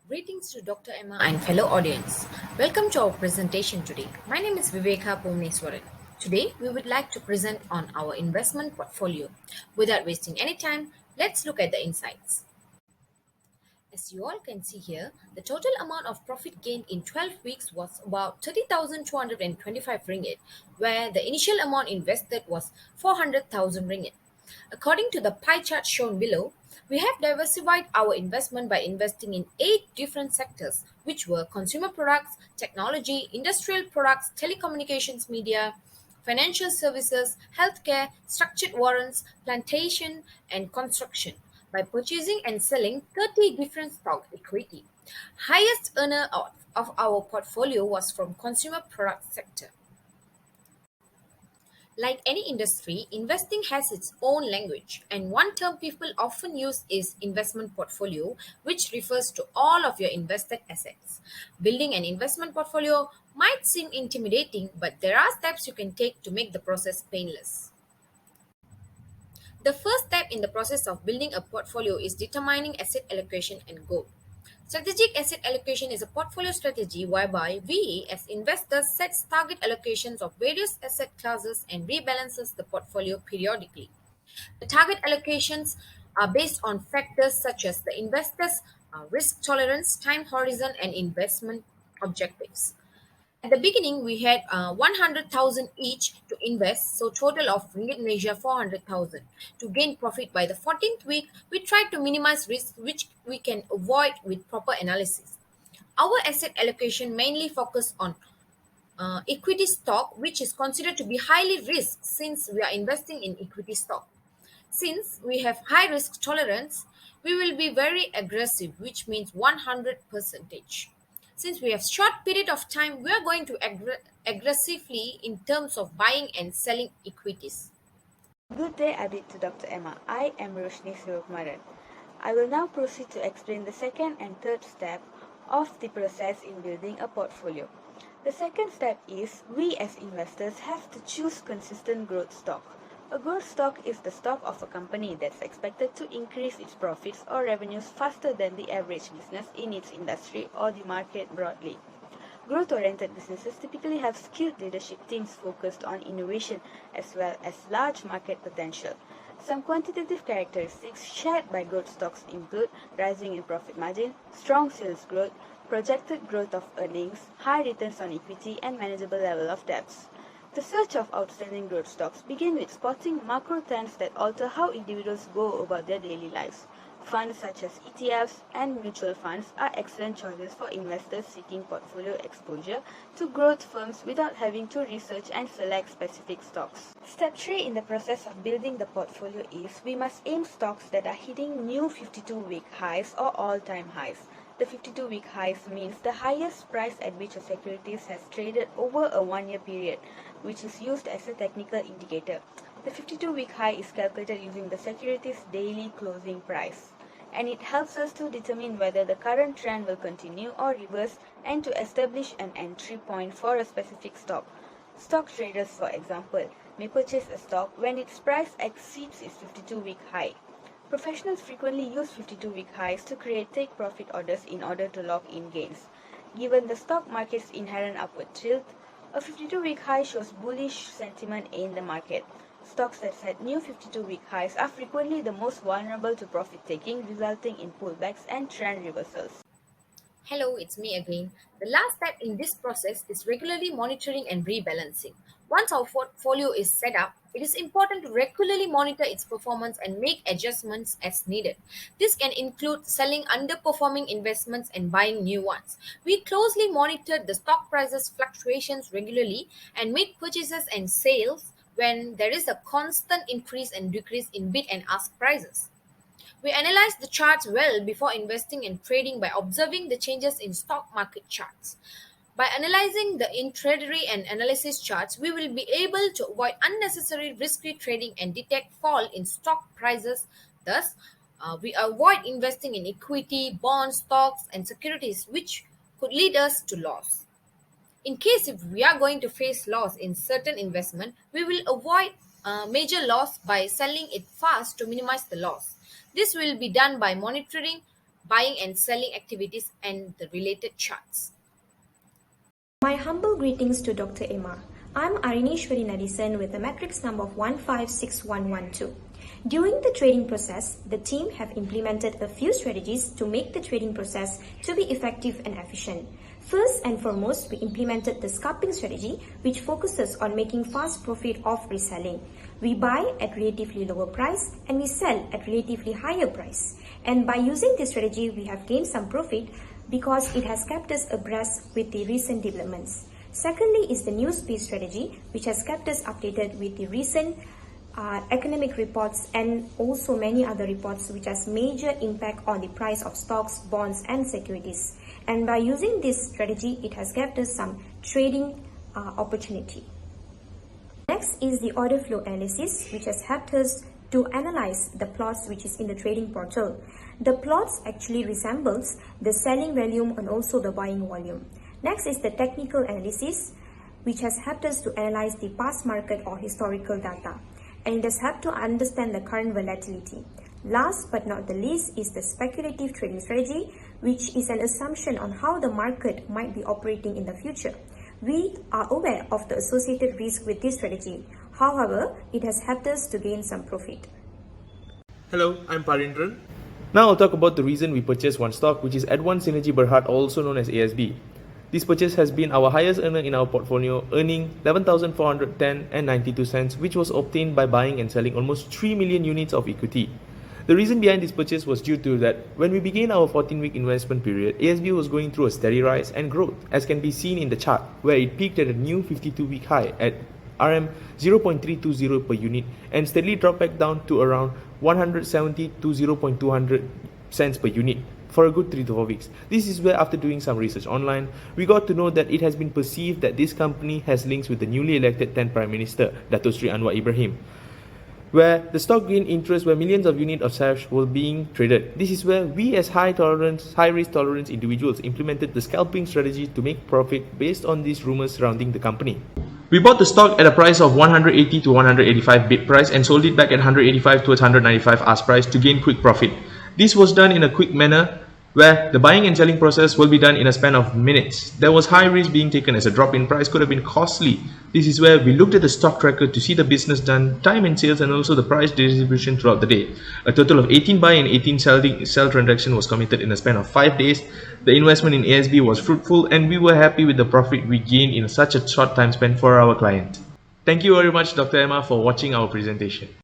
Greetings to Dr. Emma and fellow audience. Welcome to our presentation today. My name is VIVEKKA. Today, we would like to present on our investment portfolio. Without wasting any time, let's look at the insights. As you all can see here, the total amount of profit gained in 12 weeks was about 30,225 ringgit, where the initial amount invested was 400,000 ringgit. According to the pie chart shown below, we have diversified our investment by investing in 8 different sectors, which were consumer products, technology, industrial products, telecommunications media, financial services, healthcare, structured warrants, plantation, and construction by purchasing and selling 30 different stock equity. Highest earner of our portfolio was from consumer product sector. Like any industry, investing has its own language, and one term people often use is investment portfolio, which refers to all of your invested assets. Building an investment portfolio might seem intimidating, but there are steps you can take to make the process painless. The first step in the process of building a portfolio is determining asset allocation and goal. Strategic asset allocation is a portfolio strategy whereby we, as investors, sets target allocations of various asset classes and rebalances the portfolio periodically. The target allocations are based on factors such as the investor's risk tolerance, time horizon, and investment objectives. At the beginning, we had 100,000 each to invest, so total of ringgit Malaysia 400,000. To gain profit by the 14th week, we tried to minimize risk, which we can avoid with proper analysis. Our asset allocation mainly focused on equity stock, which is considered to be highly risk since we are investing in equity stock. Since we have high risk tolerance, we will be very aggressive, which means 100 percentage. Since we have short period of time, we are going to aggressively in terms of buying and selling equities. Good day, Abid to Dr. Emma. I am ROSHINEE SEVAKUMARAN. I will now proceed to explain the second and third step of the process in building a portfolio. The second step is we as investors have to choose consistent growth stock. A growth stock is the stock of a company that's expected to increase its profits or revenues faster than the average business in its industry or the market broadly. Growth-oriented businesses typically have skilled leadership teams focused on innovation as well as large market potential. Some quantitative characteristics shared by growth stocks include rising in profit margin, strong sales growth, projected growth of earnings, high returns on equity, and manageable level of debts. The search of outstanding growth stocks begin with spotting macro trends that alter how individuals go about their daily lives. Funds such as ETFs and mutual funds are excellent choices for investors seeking portfolio exposure to growth firms without having to research and select specific stocks. Step 3 in the process of building the portfolio is we must aim stocks that are hitting new 52-week highs or all-time highs. The 52-week highs means the highest price at which a securities has traded over a one-year period, which is used as a technical indicator. The 52-week high is calculated using the securities daily closing price, and it helps us to determine whether the current trend will continue or reverse and to establish an entry point for a specific stock. Stock traders, for example, may purchase a stock when its price exceeds its 52-week high. Professionals frequently use 52-week highs to create take-profit orders in order to lock in gains. Given the stock market's inherent upward tilt, a 52-week high shows bullish sentiment in the market. Stocks that set new 52-week highs are frequently the most vulnerable to profit-taking, resulting in pullbacks and trend reversals. Hello, it's me again. The last step in this process is regularly monitoring and rebalancing. Once our portfolio is set up, it is important to regularly monitor its performance and make adjustments as needed. This can include selling underperforming investments and buying new ones. We closely monitored the stock prices fluctuations regularly and made purchases and sales when there is a constant increase and decrease in bid and ask prices. We analyze the charts well before investing and trading by observing the changes in stock market charts. By analyzing the intraday and analysis charts, we will be able to avoid unnecessary risky trading and detect fall in stock prices. Thus, we avoid investing in equity, bonds, stocks, and securities, which could lead us to loss. In case if we are going to face loss in certain investment, we will avoid major loss by selling it fast to minimize the loss. This will be done by monitoring buying and selling activities, and the related charts. My humble greetings to Dr. Emma. I'm ARINESHWAREE NADESON with a matrix number of 156112. During the trading process, the team have implemented a few strategies to make the trading process to be effective and efficient. First and foremost, we implemented the scalping strategy, which focuses on making fast profit off reselling. We buy at relatively lower price and we sell at relatively higher price. And by using this strategy, we have gained some profit because it has kept us abreast with the recent developments. Secondly is the news-based strategy, which has kept us updated with the recent economic reports and also many other reports which has major impact on the price of stocks, bonds and securities. And by using this strategy, it has kept us some trading opportunity. Next is the order flow analysis, which has helped us to analyze the plots which is in the trading portal. The plots actually resembles the selling volume and also the buying volume. Next is the technical analysis, which has helped us to analyze the past market or historical data, and it has helped to understand the current volatility. Last but not the least is the speculative trading strategy, which is an assumption on how the market might be operating in the future. We are aware of the associated risk with this strategy. However, it has helped us to gain some profit. Hello, I'm Parindran. Now I'll talk about the reason we purchased one stock, which is Adwan Synergy Berhad, also known as ASB. This purchase has been our highest earner in our portfolio, earning 11,410 and 92 cents, which was obtained by buying and selling almost 3 million units of equity. The reason behind this purchase was due to that when we began our 14-week investment period, ASB was going through a steady rise and growth, as can be seen in the chart, where it peaked at a new 52-week high at RM 0.320 per unit and steadily dropped back down to around 170 to 0.200 cents per unit for a good 3 to 4 weeks. This is where, after doing some research online, we got to know that it has been perceived that this company has links with the newly elected 10th Prime Minister, Dato Sri Anwar Ibrahim, where the stock gained interest where millions of units of shares were being traded. This is where we as high risk tolerance individuals implemented the scalping strategy to make profit based on these rumors surrounding the company. We bought the stock at a price of 180 to 185 bid price and sold it back at 185 to 195 ask price to gain quick profit. This was done in a quick manner where the buying and selling process will be done in a span of minutes. There was high risk being taken as a drop in price could have been costly. This is where we looked at the stock tracker to see the business done, time and sales, and also the price distribution throughout the day. A total of 18 buy and 18 sell transaction was committed in a span of 5 days. The investment in ASB was fruitful and we were happy with the profit we gained in such a short time span for our client. Thank you very much, Dr. Emma, for watching our presentation.